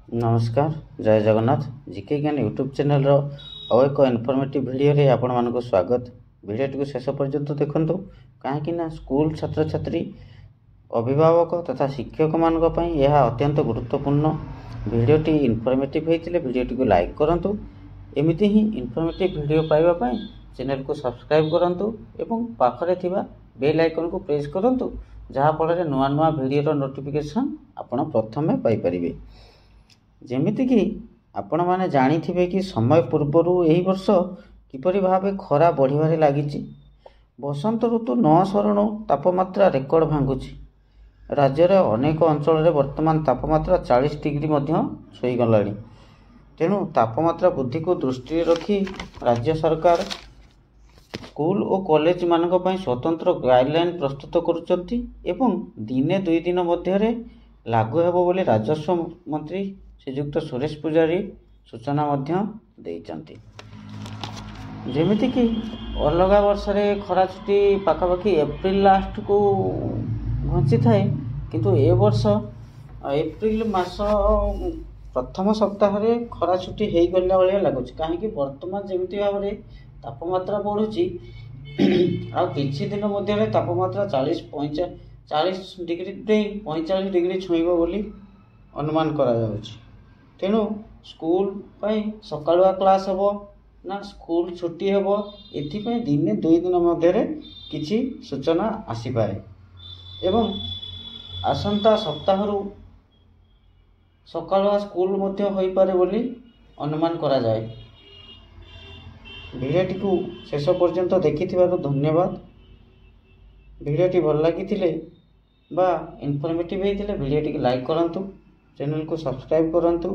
नमस्कार जय जगन्नाथ जीके ज्ञान यूट्यूब चैनल और एक इनफॉर्मेटिव वीडियो रे आपण मानक स्वागत। वीडियो शेष पर्यंत देखंतु कहीं स्कूल छात्र छात्री अभिभावक तथा शिक्षक मानक पई यह अत्यंत गुरुत्वपूर्ण वीडियोटी इनफॉर्मेटिव होइतिले वीडियोटी को लाइक करंतु। एमिति ही इनफॉर्मेटिव वीडियो पाइबा पई चैनल को सब्सक्राइब करंतु एवं पाखरे थिबा बेल आइकन को प्रेस करंतु जहा फल नुआ नुआ वीडियो नोटिफिकेशन आपण प्रथमे पाई परिबे। जेमिति कि आपण माने जानिथिबे कि समय पूर्वरु एही वर्ष किपरि भाबे खरा बढ़िबारे लागिछि। बसंत ऋतु न सरणु तापमात्रा रेकर्ड भांगुछि। राज्य रे अनेक अंचल रे वर्तमान तापमात्रा 40 डिग्री मध्य छुई गलाणी। तेणु तापमात्रा वृद्धि को दृष्टि रखी राज्य सरकार स्कूल और कॉलेज मानक पई स्वतंत्र गाइडलाइन प्रस्तुत करुचंती एवं दिने दुई दिन मध्य लागू हेबो बोली राजस्व मंत्री श्रीयुक्त सुरेश पूजारी सूचना देइचंती। जेमिति कि अलग वर्ष रे खरा छुट्टी पाखापाखि एप्रिल लास्ट को घंची थाए, किंतु ए वर्ष एप्रिल मास प्रथम सप्ताह रे खरा छुट्टी हेई गला भलिया लागुछि। काहेकि वर्तमान जेमिति भाव रे तापमात्रा बढ़ुछि आ किछि दिन मध्य रे तापमात्रा 40 डिग्री 45 डिग्री छुईबो बोली अनुमान करा जाउछि। तेणु स्कूल पाई सकाळुआ क्लास हेबो ना स्कूल छुट्टी हेबो एथिपाई दिने दुई दिन मध्य रे किछि सूचना आसी पारे एवं आसंता सप्ताहरु सकाळुआ स्कूल मध्य होई पारे बोली अनुमान करा जाय। वीडियोटी को शेष पर्यंत देखिथिबारु धन्यवाद। वीडियोटी भल लागिथिले बा इनफॉर्मेटिव हेतिले वीडियोटी को लाइक करंतु, चैनल को सब्सक्राइब करंतु